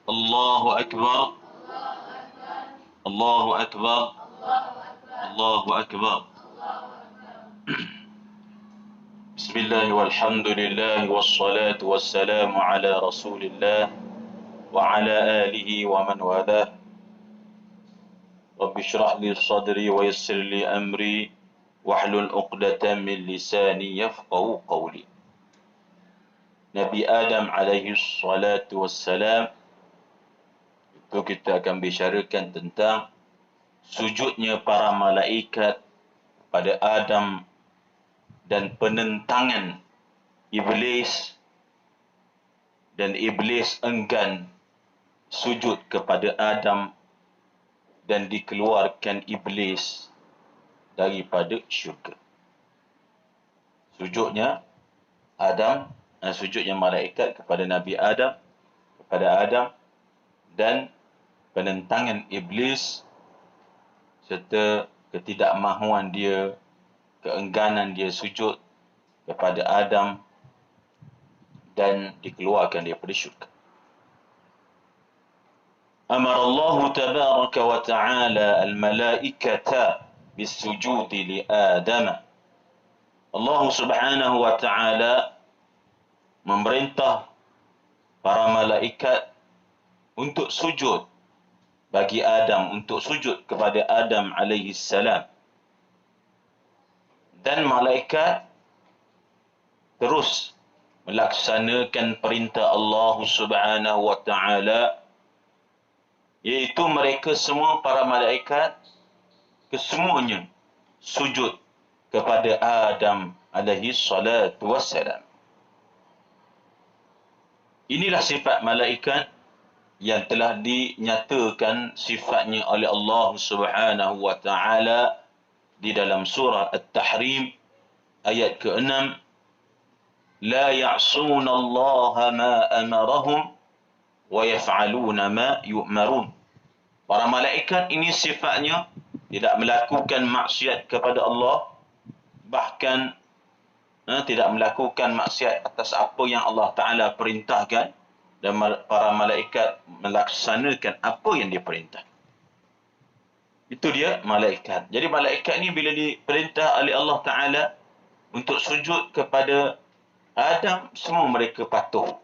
Allahu Akbar. Allahu Akbar. Allahu Akbar. Bismillah walhamdulillah wassalatu wassalamu ala rasulillah wa ala alihi wa man walah. Rabbi shrah li sadri wa yassir li amri wahlul 'uqdatam min lisani yafqahu qawli. Nabi Adam alaihi salatu wassalam, itu kita akan bicarakan tentang sujudnya para malaikat pada Adam dan penentangan iblis, dan iblis enggan sujud kepada Adam dan dikeluarkan iblis daripada syurga. Sujudnya sujudnya malaikat kepada Nabi Adam, dan penentangan iblis serta ketidakmahuan dia, keengganan dia sujud kepada Adam dan dikeluarkan daripada syurga. Amar Allah tabaraka wa ta'ala al-malaikata bis-sujudi li Adam. Allah Subhanahu wa ta'ala memerintah para malaikat untuk sujud bagi Adam, untuk sujud kepada Adam alaihi salam. Dan malaikat terus melaksanakan perintah Allah Subhanahu wa ta'ala, iaitu mereka semua, para malaikat kesemuanya sujud kepada Adam alaihi salatu wassalam. Inilah sifat malaikat yang telah dinyatakan sifatnya oleh Allah Subhanahu wa ta'ala di dalam surah At-Tahrim ayat ke-6. La ya'suna Allah ma amarahum wa yaf'aluna ma yu'marun. Para malaikat ini sifatnya tidak melakukan maksiat kepada Allah, bahkan tidak melakukan maksiat atas apa yang Allah Ta'ala perintahkan, dan para malaikat melaksanakan apa yang diperintah. Itu dia malaikat. Jadi malaikat ni bila diperintah oleh Allah Ta'ala untuk sujud kepada Adam, semua mereka patuh.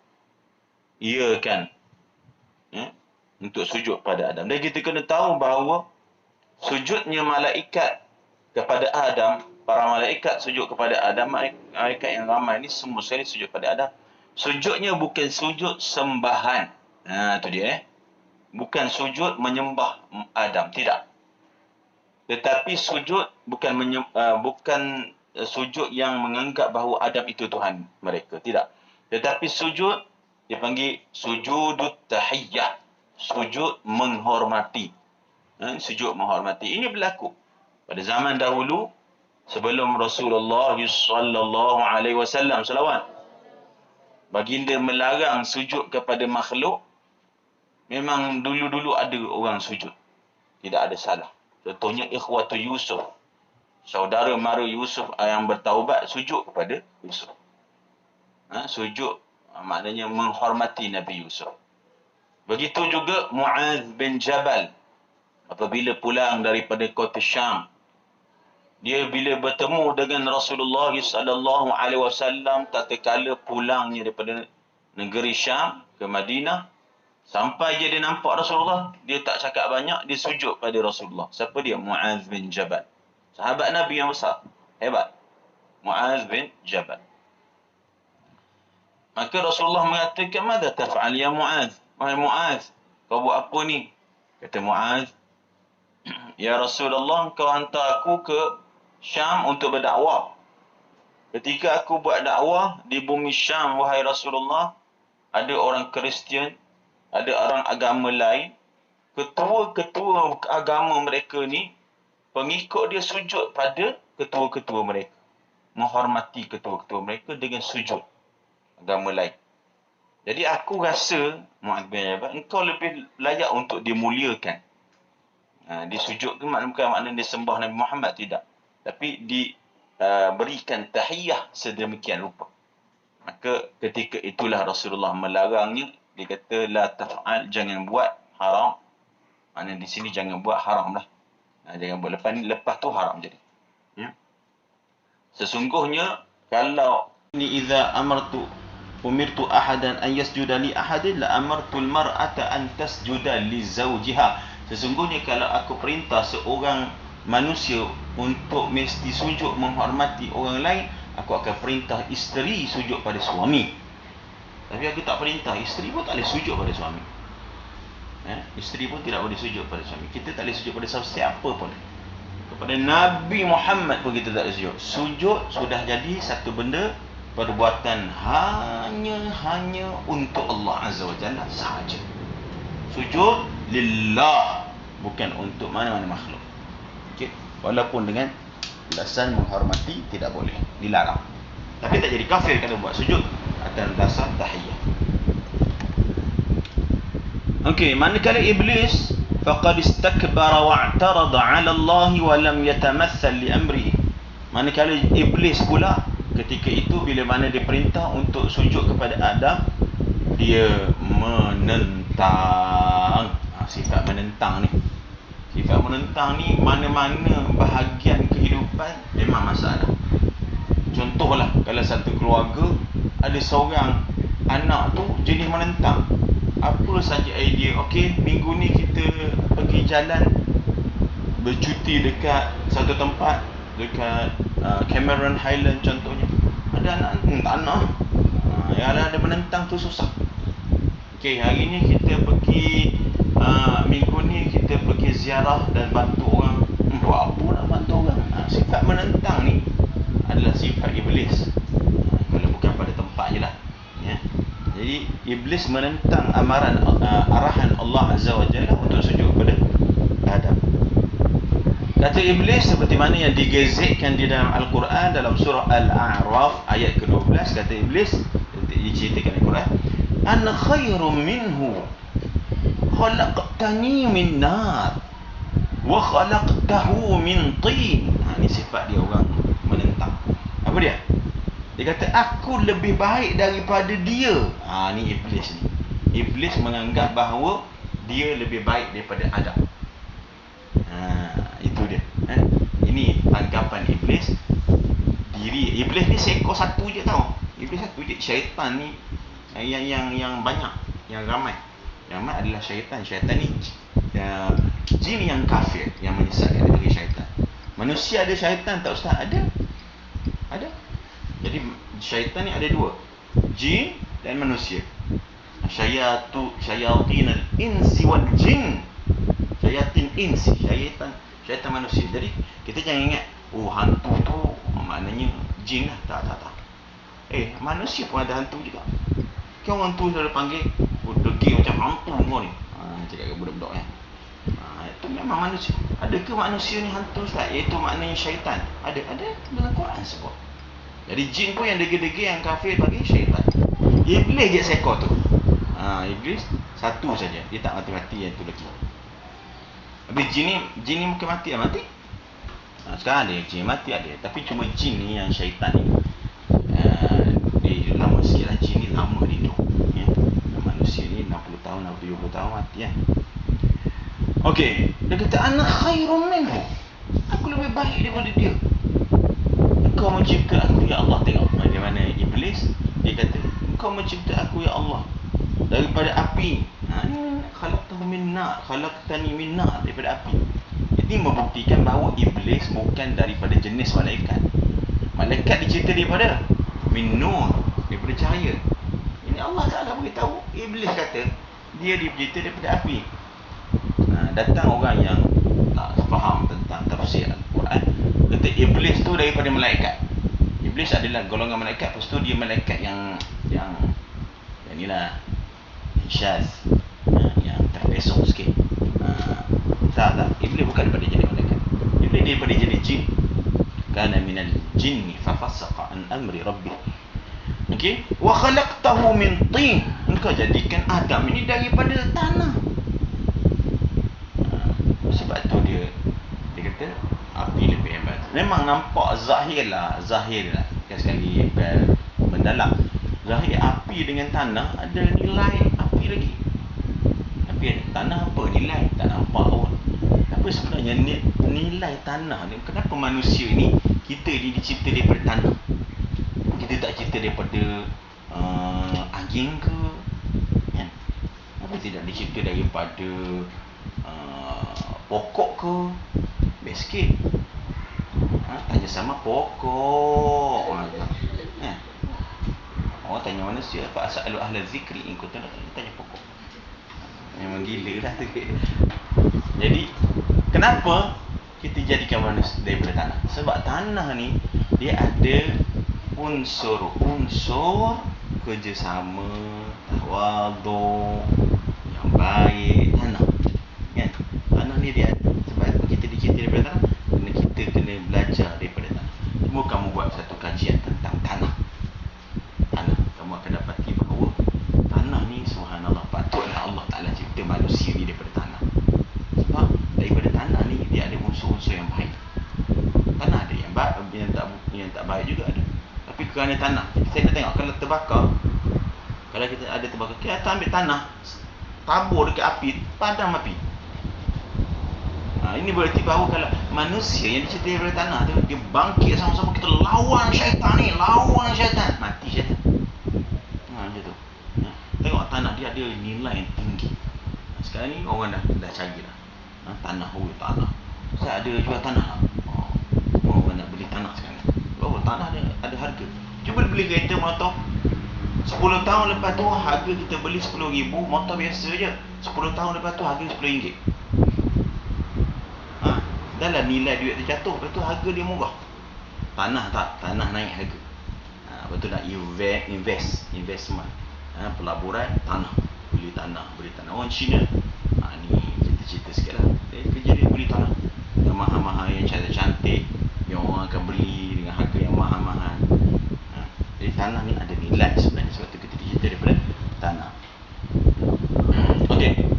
Ya kan? Untuk sujud pada Adam. Dan kita kena tahu bahawa sujudnya malaikat kepada Adam, para malaikat sujud kepada Adam, malaikat yang ramai ni semua sekali sujud pada Adam. Sujudnya bukan sujud sembahan. Itu dia. Bukan sujud menyembah Adam, tidak. Tetapi sujud bukan sujud yang menganggap bahawa Adam itu Tuhan mereka, tidak. Tetapi sujud dipanggil sujudut tahiyyah, sujud menghormati. Sujud menghormati. Ini berlaku pada zaman dahulu sebelum Rasulullah sallallahu alaihi wasallam salawat. Baginda melarang sujud kepada makhluk. Memang dulu-dulu ada orang sujud, tidak ada salah. Contohnya ikhwatu Yusuf, saudara mara Yusuf yang bertaubat, sujud kepada Yusuf. Sujud maknanya menghormati Nabi Yusuf. Begitu juga Mu'adz bin Jabal, apabila pulang daripada kota Syam, dia bila bertemu dengan Rasulullah sallallahu alaihi wasallam tatkala pulangnya daripada negeri Syam ke Madinah, sampai dia nampak Rasulullah, dia tak cakap banyak, dia sujud pada Rasulullah. Siapa dia? Mu'adz bin Jabal. Sahabat Nabi yang besar, hebat. Mu'adz bin Jabal. Maka Rasulullah mengatakan, "Madza taf'al ya Mu'adz?" Wahai Mu'adz, kau buat apa ni? Kata Mu'adz, "Ya Rasulullah, kau hantar aku ke Syam untuk berdakwah. Ketika aku buat dakwah di bumi Syam, wahai Rasulullah, ada orang Kristian, ada orang agama lain, ketua-ketua agama mereka ni, pengikut dia sujud pada ketua-ketua mereka, menghormati ketua-ketua mereka dengan sujud agama lain. Jadi aku rasa, Mu'adz bin Jabal, engkau lebih layak untuk dimuliakan." Disujud ke bukan makna disembah Nabi Muhammad, tidak. Tapi diberikan tahiyah sedemikian rupa. Maka ketika itulah Rasulullah melarangnya Dia kata la taf'al, jangan buat, haram. Maknanya di sini jangan buat, haram lah. Jangan buat lepas tu haram jadi. Ya. Sesungguhnya kalau ini idza umirtu ahadan an yasjuda li ahadin la amartul mar'ata an tasjuda li zawjiha. Sesungguhnya kalau aku perintah seorang manusia untuk mesti sujud menghormati orang lain, aku akan perintah isteri sujud pada suami. Tapi aku tak perintah, isteri pun tak boleh sujud pada suami. Isteri pun tidak boleh sujud pada suami. Kita tak boleh sujud pada siapa pun. Kepada Nabi Muhammad pun kita tak boleh sujud. Sujud sudah jadi satu benda perbuatan hanya untuk Allah Azza wa Jalla sahaja. Sujud lillah, bukan untuk mana-mana makhluk. Okay? Walaupun dengan alasan menghormati, tidak boleh, dilarang. Tapi tak jadi kafir kalau buat sujud atas dasar tahiyah. Okey, manakala iblis faqad istakbara wa'tarada 'ala Allah wa lam yatamathal li amrihi. Manakala iblis pula ketika itu bila mana dia perintah untuk sujud kepada Adam, dia menentang. Sifat menentang ni. Sifat menentang ni mana-mana bahagian kehidupan memang masalah. Contohlah kalau satu keluarga ada seorang anak tu jenis menentang. Apa saja idea, okey, minggu ni kita pergi jalan bercuti dekat satu tempat dekat Cameron Highland contohnya. Ada anak tak nak. Yang ada menentang tu susah. Okey, hari ni kita pergi minggu ni kita pergi ziarah dan bantu orang. Buat apa nak bantu orang? Sifat menentang ni adalah sifat iblis. Kalau bukan pada tempat je lah. Ya. Jadi iblis menentang arahan Allah Azza wa Jalla untuk sujud kepada Adam. Kata iblis seperti mana yang digezekkan di dalam Al-Quran dalam surah Al-A'raf ayat ke-12, kata iblis diceritakan di Quran, ana khairum minhu khalaqtani min nar wa khalaqtahu min tin. Ini sifat dia orang menentang. Apa dia? Dia kata aku lebih baik daripada dia. Ni iblis ni. Iblis menganggap bahawa dia lebih baik daripada Adam. Itu dia. Ini anggapan iblis. Diri iblis ni seekor satu je tau. Iblis satu je. Syaitan ni yang banyak, yang ramai. Yang ramai adalah syaitan. Syaitan ni jin yang kafir, yang menyesatkan daripada syaitan. Manusia ada syaitan tak ustaz? Ada. Jadi syaitan ni ada dua, jin dan manusia. Syayatin al-insi wal jin. Syayatin insi, syaitan manusia. Jadi kita jangan ingat hantu tu maknanya jin lah. Tak. Manusia pun ada hantu juga. Kan orang tu selalu panggil degil macam hantu kau ni. Cakap kat budak-budak kan. Itu memang manusia. Adakah manusia ni hantu ustaz? Iaitu maknanya syaitan. Ada dalam Quran sebut. Jadi jin pun yang degil-degil, yang kafir bagi syaitan. Iblis je seekor tu. Iblis satu saja. Dia tak mati-mati yang tu lagi. Habis jin ni mungkin mati lah, mati. Sekarang ada jin mati ada. Tapi cuma jin ni yang syaitan ni. Dia lama sikit lah, jin ni lama dia hidup. Ya. Manusia ni 60 tahun, 70 tahun mati kan. Okey. Dia kata ana khairum minhu. Aku lebih baik daripada dia. Engkau mencipta aku ya Allah. Tengok bagaimana iblis. Dia kata engkau mencipta aku ya Allah daripada api. Khalaqtahu min nar, khalaqtani min nar, daripada api. Ini membuktikan bahawa iblis bukan daripada jenis malaikat. Malaikat dicerita daripada min nur, daripada cahaya. Ini Allah Ta'ala beritahu. Iblis kata dia dicipta daripada api. Datang orang yang tak faham tentang tafsir Al-Quran, kata iblis tu daripada malaikat. Iblis adalah golongan malaikat. Lepas tu dia malaikat yang inilah syaz, yang terpesong sikit. Tak. Iblis bukan daripada jenis malaikat. Iblis daripada jenis jin. Kana minal jinni fafassaqa an amri rabbih. Okey, wa khalaqtahu min tin. Engkau jadikan Adam ini daripada tanah. Sebab tu dia kata api lebih hebat. Memang nampak zahir lah. Sekali mendalam. Zahir api dengan tanah ada nilai apa bumi lagi. Tapi tanah apa nilai? Tak nampak pun. Apa sebenarnya nilai tanah ni? Kenapa manusia ni, kita ni dicipta daripada tanah? Kita tak cipta daripada angin ke? Kan? Apa tidak dicipta daripada pokok ke? Best sikit. Tanya sama pokok. Kan? Orang tanya manusia, fa as'alu ahla zikri in kuntum tanya pokok. Memang gila lah tu. Jadi kenapa kita jadikan manusia daripada tanah? Sebab tanah ni dia ada unsur kerjasama, tawaduk, yang baik. Tanah kan? Tanah ni dia ada. Sebab apa kita dicipta daripada tanah? Kerana kita kena belajar daripada tanah. Cuma kamu buat satu kajian tentang tanah, kamu akan dapati bahawa tanah ni, subhanallah, patutlah Allah Ta'ala cipta manusia ni daripada tanah. Sebab daripada tanah ni dia ada unsur-unsur yang baik. Tanah ada yang baik, yang tak baik juga ada. Tapi kerana tanah, saya nak tengok kalau terbakar, kalau kita ada terbakar, kita ambil tanah, tabur dekat api, padam api. Ini berarti bahawa kalau manusia yang dicipta daripada tanah tu, dia bangkit sama-sama, kita lawan syaitan ni, lawan syaitan, mati syaitan. Macam tu. Tengok tanah dia ada nilai yang tinggi. Sekarang ni orang dah cari dah. Tanah, tanah. Saya ada jual tanah lah. Orang nak beli tanah sekarang. Tanah ada harga. Cuba beli kereta motor. 10 tahun lepas tu harga kita beli 10,000, motor biasa je. 10 tahun lepas tu harga RM10. Dalam nilai duit dia jatuh, lepas tu harga dia murah. Tanah tak, tanah naik harga. Lepas tu nak investment. Pelaburan, tanah. Beli tanah. Orang Cina, ni cerita-cerita sikit lah. Kerja dia beli tanah yang mahal-mahal, yang cantik-cantik, yang orang akan beli dengan harga yang mahal-mahal. Jadi tanah ni ada nilai sebenarnya. Sebab tu kita cerita daripada tanah. Okey.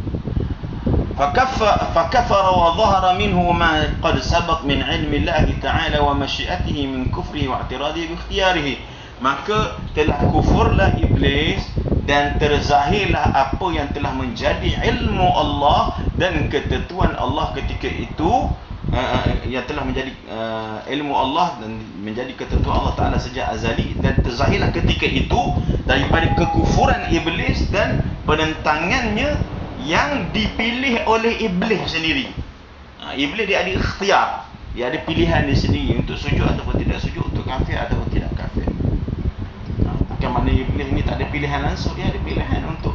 فكفر وظهر منه ما قد سبق من علم الله تعالى ومشيئته من كفره واعتراضه باختياره. Maka telah kufurlah iblis dan terzahirlah apa yang telah menjadi ilmu Allah dan ketentuan Allah ketika itu, yang telah menjadi ilmu Allah dan menjadi ketentuan Allah Ta'ala sejak azali, dan terzahirlah ketika itu daripada kekufuran iblis dan penentangannya yang dipilih oleh iblis sendiri. Iblis dia ada ikhtiar, dia ada pilihan dia sendiri untuk sujud ataupun tidak sujud, untuk kafir ataupun tidak kafir. Bukan mana iblis ni tak ada pilihan langsung, dia ada pilihan untuk,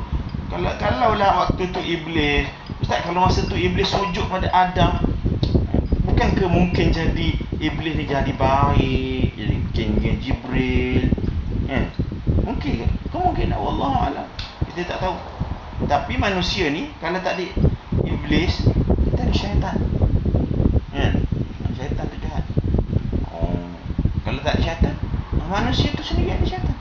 kalaulah waktu tu iblis, ustaz, kalau masa tu iblis sujud pada Adam, bukankah mungkin jadi iblis ni jadi baik, jadi Jibril? Mungkin ke? Kemungkinan, wallahualam, kita tak tahu. Tapi manusia ni, kalau tak ada iblis, kita ada syaitan. Syaitan tu jahat. Kalau tak ada syaitan, manusia tu sendiri ada syaitan.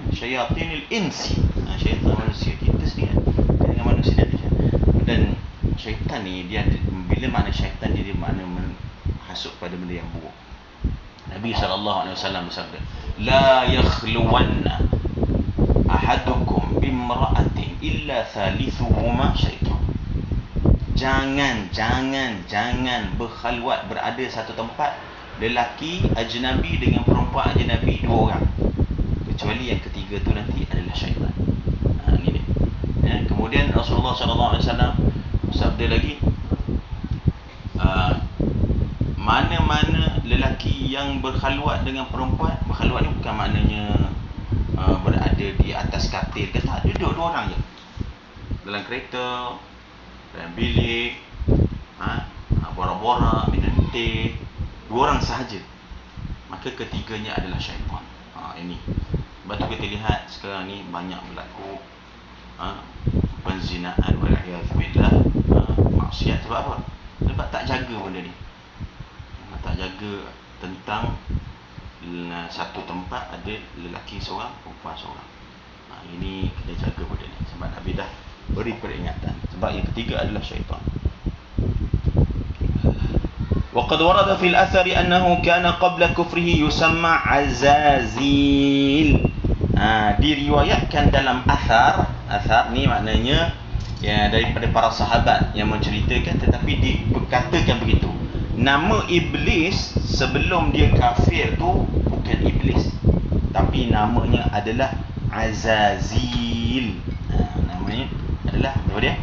Syayatinil insi, syaitan manusia, kita sendiri dengan manusia dia ada syaitan. Dan syaitan ni, dia ada, bila mana syaitan dia makna menghasut pada benda yang buruk. Nabi SAW bersabda, la yakhluwanna ahadukum bimra'atin illa thalithuhuma syaitan. Jangan berkhalwat, berada satu tempat, lelaki ajnabi dengan perempuan ajnabi, dua orang, kecuali yang ketiga tu nanti adalah syaitan. Ini dia. Kemudian Rasulullah SAW bersabda lagi, mana-mana lelaki yang berkhalwat dengan perempuan, berkhalwat ni bukan maknanya berada di atas katil ke, tak, duduk dua orang je dalam kereta, dalam bilik, borak-borak, minum teh, dua orang sahaja, maka ketiganya adalah syaitan. Ini sebab tu kita lihat sekarang ni banyak berlaku penzinaan, waliyadzubillah, maksiat. Sebab apa? Sebab tak jaga benda ni, tak jaga tentang satu tempat ada lelaki seorang, perempuan seorang. Ini kena jaga benda ni, sebab Nabi dah beri peringatan. Sebab yang ketiga adalah syaitan. وقد ورد في الأثر أنه كان قبل كفره يسمى عزازيل. Diriwayatkan dalam asar ni maknanya ya daripada para sahabat yang menceritakan, tetapi berkatakan begitu. Nama iblis sebelum dia kafir tu bukan iblis, tapi namanya adalah Azazil. Namanya adalah apa dia?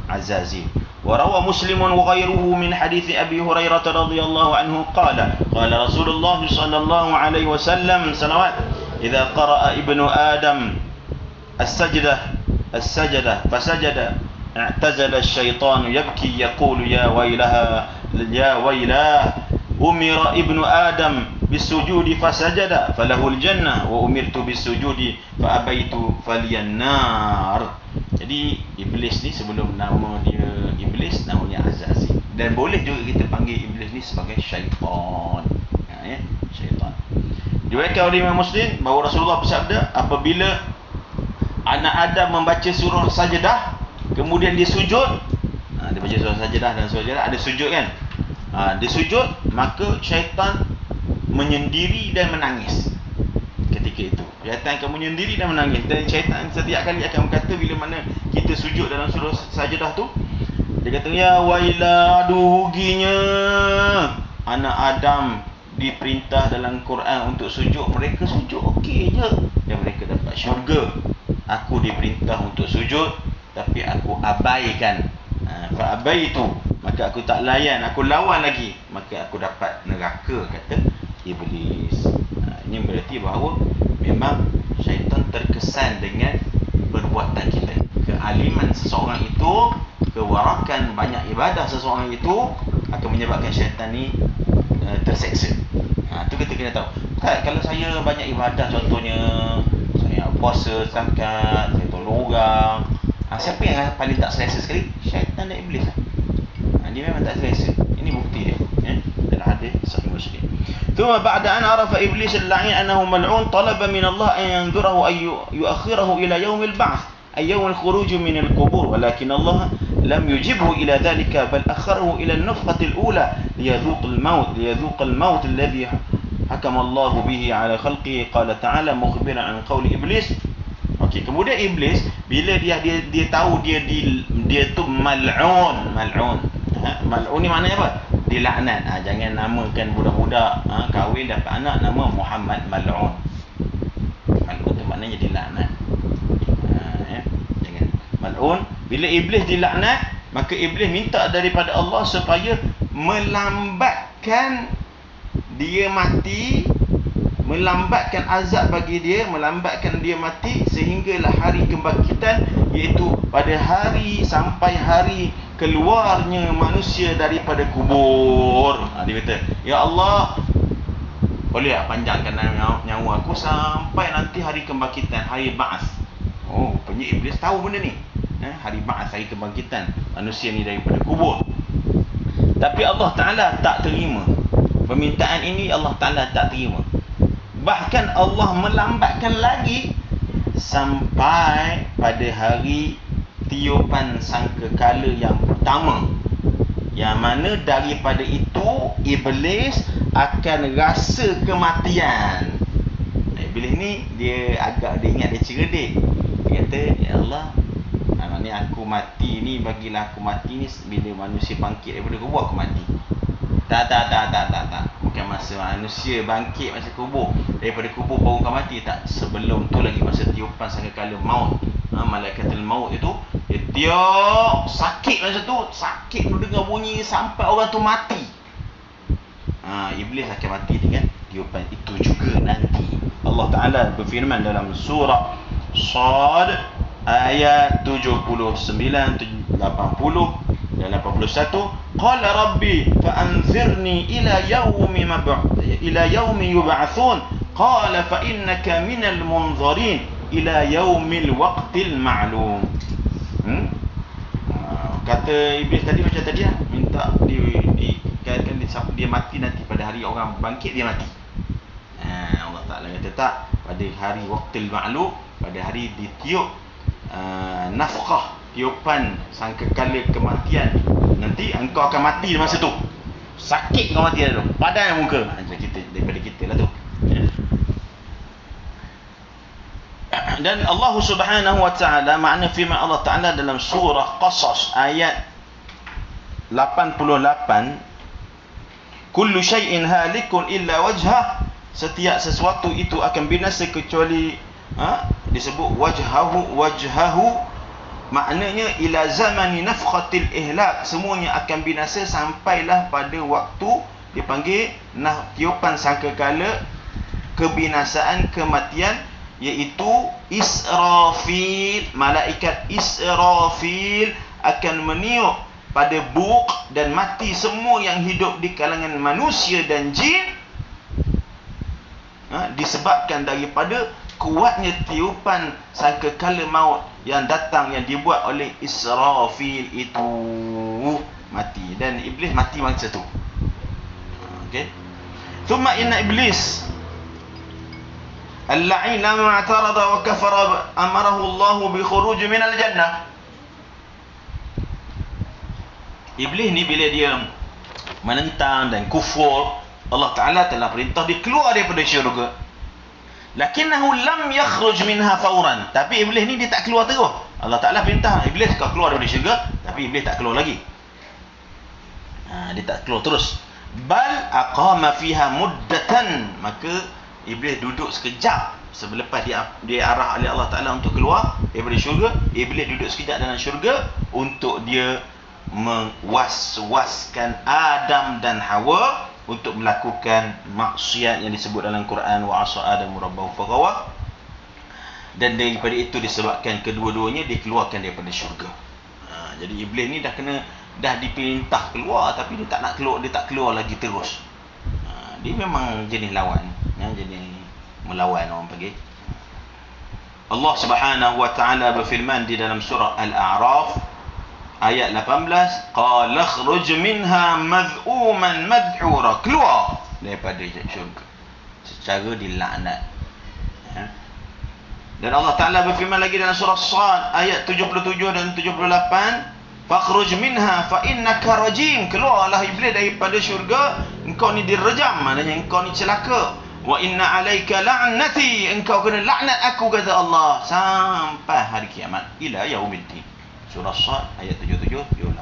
Azazil. وروى مسلم وغيره من حديث أبي هريرة رضي الله عنه قال رسول الله صلى الله عليه وسلم صلوات إذا قرأ ابن آدم السجدة فسجد اعتزل الشيطان يبكي يقول يا ويلاه أمر ابن آدم بالسجود فسجد فله الجنة وأمرت بالسجود فأبيت فلي النار. Jadi iblis ni sebelum nama dia iblis, namanya Azazil. Dan boleh juga kita panggil iblis ni sebagai syaitan. Syaitan. Diriwayatkan oleh Imam Muslim bahawa Rasulullah bersabda, apabila anak Adam membaca surah Sajdah, kemudian dia sujud, dia baca surah Sajdah dan surah Sajdah ada sujud kan? Dia sujud, maka syaitan menyendiri dan menangis. Ketika itu syaitan akan menyendiri dan menangis. Dan syaitan setiap kali akan berkata bila mana kita sujud dalam surah Sajdah tu, dia kata, ya wailah, ruginya anak Adam diperintah dalam Quran untuk sujud, mereka sujud okey je dan mereka dapat syurga. Aku diperintah untuk sujud tapi aku abaikan, fa abaitu, maka aku tak layan, aku lawan lagi, maka aku dapat neraka, kata iblis. Ini berarti bahawa memang syaitan terkesan dengan perbuatan kita. Kealiman seseorang itu, kewarakan banyak ibadah seseorang itu akan menyebabkan syaitan ni terseksa. Tu kita kena tahu. Kalau saya banyak ibadah, contohnya saya puasa, zakat, saya tolong orang, siapa yang paling tak selesa sekali? Syaitan dan iblis lah. Dia memang tak selesa. Ini bukti dia. Dalam hadis sahih Muslim. ثم بعد أن عرف إبليس اللعين أنه ملعون طلب من الله أن ينذره أن يؤخره إلى يوم البعث أي يوم الخروج من القبور، ولكن الله لم يجبه إلى ذلك بل أخره إلى النفخة الأولى ليذوق الموت الذي حكم الله به على خلقه. قال تعالى مخبرا عن قول إبليس. Okey, kemudian iblis bila dia tahu dia tu mal'un. Mal'un ni maknanya apa? Dilaknat. Jangan namakan budak-budak kahwin dapat anak nama Muhammad Mal'un. Mal'un tu maknanya dilaknat. Jangan mal'un. Bila iblis dilaknat, maka iblis minta daripada Allah supaya melambatkan dia mati, melambatkan azab bagi dia, melambatkan dia mati sehinggalah hari kebangkitan, iaitu pada hari sampai hari keluarnya manusia daripada kubur. Dia kata, ya Allah, boleh tak panjangkan nyawa aku sampai nanti hari kebangkitan, hari ba'as. Rupanya iblis tahu benda ni. Hari ba'as, hari kebangkitan manusia ni daripada kubur. Tapi Allah Ta'ala tak terima permintaan ini. Allah Ta'ala tak terima. Bahkan Allah melambatkan lagi sampai pada hari tiupan sangkakala yang pertama, yang mana daripada itu iblis akan rasa kematian. Iblis ni dia ingat dia cerdik. Dia kata, ya Allah, maknanya aku mati ni, bagilah aku mati ni bila manusia bangkit daripada kubur aku mati. Tak. Bukan masa manusia bangkit masa kubur, daripada kubur baru kau mati. Tak, sebelum tu lagi, masa tiupan sangkakala maut. Malaikatul maut itu dia tiup, sakit masa tu, sakit tu dengar bunyi sampai orang tu mati. Iblis akan mati dengan tiupan itu juga nanti. Allah Ta'ala berfirman dalam surah Shad ayat 79, 80 dan 81, qala rabbi fa'anzirni ila yaumi yub'atsun qala fa innaka minal munzirin ila yaumil waqtil ma'lum. Kata iblis tadi macam tadi lah, minta dia mati nanti pada hari orang bangkit dia mati. Allah Ta'ala kata tak, pada hari waqtil ma'lum, pada hari ditiup nafkah, tiupan sangkakala kematian, nanti engkau akan mati masa tu. Sakit kau mati dah tu, padan muka. Daripada kita lah tu. Dan Allah Subhanahu wa taala, makna firman Allah Taala dalam surah Qasas ayat 88, kullu syai'in halikun illa wajhah, setiap sesuatu itu akan binasa kecuali disebut wajhahu, maknanya ila zamani nafkhatil ihlak, semuanya akan binasa sampailah pada waktu dipanggil tiupan sangkakala kebinasaan, kematian, iaitu Israfil. Malaikat Israfil akan meniup pada buk dan mati semua yang hidup di kalangan manusia dan jin, disebabkan daripada kuatnya tiupan sangkakala maut yang datang, yang dibuat oleh Israfil itu. Mati, dan iblis mati masa tu. Okey. Thumma inna iblis al-la'in lamma i'tarada wa kafara amarahu Allah bi khuruj min al-jannah. Iblis ni bila dia menentang dan kufur, Allah Ta'ala telah perintah dia keluar daripada syurga. Lakinnahu lam yakhruj minha fawran. Tapi iblis ni dia tak keluar terus. Allah Ta'ala perintah iblis kau keluar daripada syurga, tapi iblis tak keluar lagi. Dia tak keluar terus. Bal aqama fiha muddatan. Maka iblis duduk sekejap selepas dia arah oleh Allah Ta'ala untuk keluar daripada syurga. Iblis duduk sekejap dalam syurga untuk dia mewas-waskan Adam dan Hawa untuk melakukan maksiat yang disebut dalam Quran, wa asa Adamu rabbahu faghawa. Dan daripada itu disebabkan kedua-duanya dikeluarkan daripada syurga. Jadi iblis ni dah diperintah keluar, tapi dia tak nak keluar, dia tak keluar lagi terus. Dia memang jenis lawan, jenis melawan orang panggil. Allah Subhanahu wa taala berfirman di dalam surah Al-A'raf ayat 18, qala khruj minha mad'uman mad'ura, keluar daripada syurga secara dilaknat. Dan Allah Ta'ala berfirman lagi dalam surah Sad ayat 77 dan 78, fakhruj minha fa innaka rajim, keluarlah iblis daripada syurga, engkau ni direjam, maknanya engkau ni celaka. Wa inna alaika la'nati, engkau kena laknat aku, kata Allah, sampai hari kiamat, ila yaumiddin. Surah Sad ayat 77 78.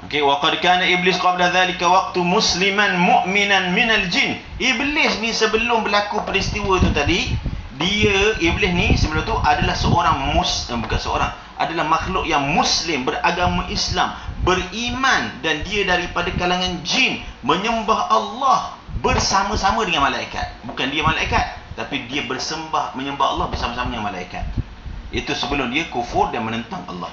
Okey, wa qad kana iblis qabla dhalika waqtu musliman mu'minan minal jin. Iblis ni sebelum berlaku peristiwa tu tadi, iblis ni sebelum tu adalah adalah makhluk yang muslim, beragama Islam, beriman, dan dia daripada kalangan jin, menyembah Allah bersama-sama dengan malaikat. Bukan dia malaikat, tapi dia menyembah Allah bersama-sama dengan malaikat. Itu sebelum dia kufur dan menentang Allah.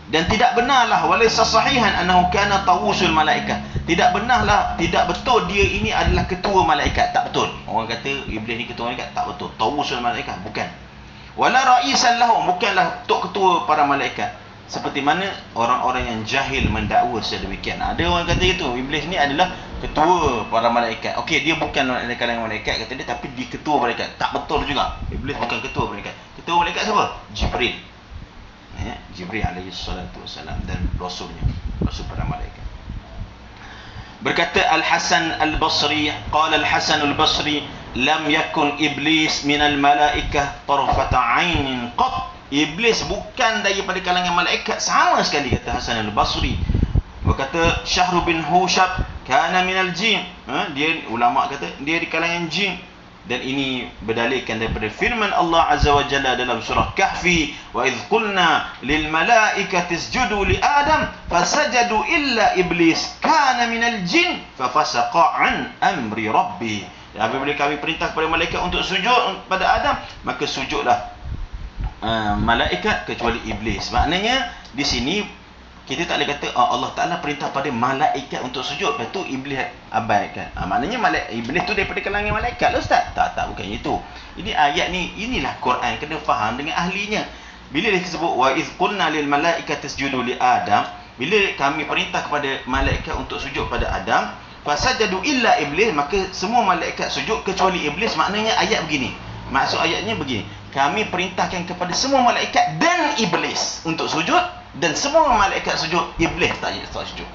Dan tidak benarlah, walaysa sahihan annahu kana tawusul malaikat. Tidak betul dia ini adalah ketua malaikat. Tak betul. Orang kata iblis ni ketua malaikat, tak betul. Tawusul malaikat, bukan. Wala ra'isan lahum, bukanlah tok ketua para malaikat. Seperti mana orang-orang yang jahil mendakwa sedemikian. Ada orang kata itu, iblis ni adalah ketua para malaikat. Okey, dia bukan dari kalangan malaikat kata dia, tapi dia ketua malaikat. Tak betul juga. Iblis bukan ketua malaikat. Ketua malaikat siapa? Jibril. Jibril alaihi salatu wassalam, dan rasulnya, rasul para malaikat. Berkata Al-Hasan Al-Basri, qala Al-Hasan Al-Basri, lam yakun iblis minal malaikah tarfata 'ainin qat. Iblis bukan daripada kalangan malaikat sama sekali, kata Hasan Al-Basri. Berkata Syahr bin Hushab, kana minal jin. Dia ulama kata dia di kalangan jin. Dan ini berdalilkan daripada firman Allah Azza wa Jalla dalam surah Kahfi, wa idh qulna lil malaikati isjudu li Adam fasajadu illa iblis kana minal jin fafasaqa an amri rabbi. Apabila kami perintah kepada malaikat untuk sujud pada Adam, maka sujudlah malaikat kecuali iblis. Maknanya di sini kita tak boleh kata Allah Ta'ala perintah pada malaikat untuk sujud, lepas tu iblis abaikan. Maknanya iblis tu daripada kalangan malaikat lah, Ustaz. Tak, bukan itu. Ini ayat ni, inilah Quran, kena faham dengan ahlinya. Bila dia sebut wa iz qulna lil malaikati isjudu li Adam, bila kami perintah kepada malaikat untuk sujud pada Adam, fasajadu illa iblis, maka semua malaikat sujud kecuali iblis. Maknanya ayat begini. Maksud ayatnya begini, kami perintahkan kepada semua malaikat dan iblis untuk sujud, dan semua malaikat sujud, iblis tak sujud.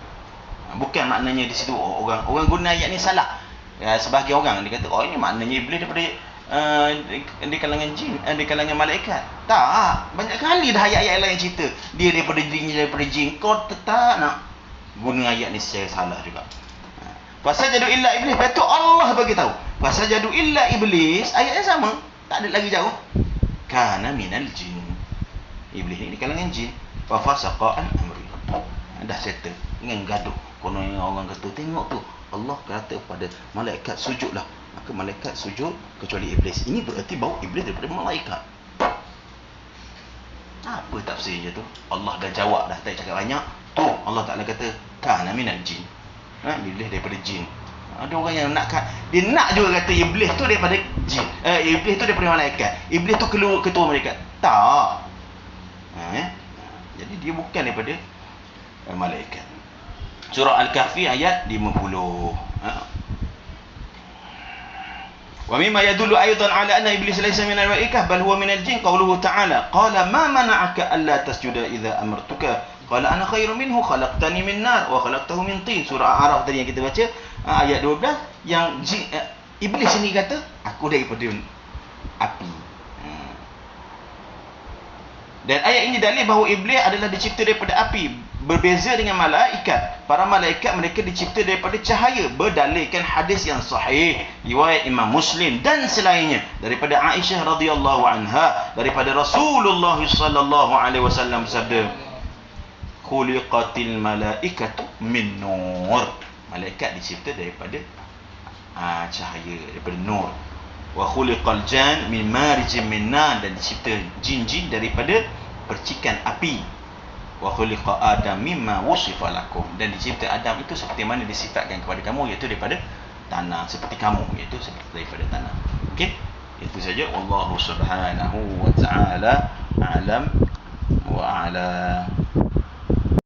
Bukan maknanya di situ orang guna ayat ni salah. Sebahagian orang dia kata ini maknanya iblis daripada di kalangan jin, di kalangan malaikat. Tak, banyak kali dah ayat-ayat lain cerita dia daripada jin. Kau tetap nak guna ayat ni secara salah juga. Fasajadu illa iblis, betul Allah bagi tahu. Fasajadu illa iblis, ayatnya sama, tak ada lagi jauh. Kana minal jin. Iblis ni di kalangan jin. Fa fasaqa an amri. Dah settle dengan gaduh. Konon orang kata tengok tu, Allah kata pada malaikat sujudlah. Maka malaikat sujud kecuali iblis. Ini berarti bau iblis daripada malaikat. Apa tafsirnya tu? Allah dah jawab dah, tak cakap banyak. Tu Allah Taala kata kana minal jin. Iblis daripada jin. Ada orang yang nak, dia nak juga kata iblis tu daripada jin. Iblis tu daripada malaikat. Iblis tu ketua malaikat. Tak. Jadi dia bukan daripada malaikat. Surah Al-Kahfi ayat 50. Wa mimma yadullu aidan ala anna iblis laysa minal malaikah bal huwa minal jin qawluhu ta'ala qala ma mana'aka alla tasjuda idza amartuka qala ana khairun minhu khalaqtani min nar wa khalaqtahu min tin. Surah Al-A'raf tadi yang kita baca ayat 12 yang iblis ini kata aku daripada api. Dan ayat ini dalil bahawa iblis adalah dicipta daripada api. Berbeza dengan malaikat. Para malaikat mereka dicipta daripada cahaya. Berdalilkan hadis yang sahih riwayat Imam Muslim dan selainnya daripada Aisyah radhiyallahu anha, daripada Rasulullah sallallahu alaihi wasallam bersabda, khuliqatil malaikatu min nur. Malaikat dicipta daripada cahaya, daripada nur. Wa khuliqal jan min marijin min nar, dan dicipta jin-jin daripada percikan api. Wa khuliqa adam mimma wusifa lakum, dan dicipta Adam itu seperti mana disifatkan kepada kamu, iaitu daripada tanah, seperti kamu, iaitu seperti daripada tanah. Okey, itu saja. Wallahu subhanahu wa ta'ala a'lam wa a'la.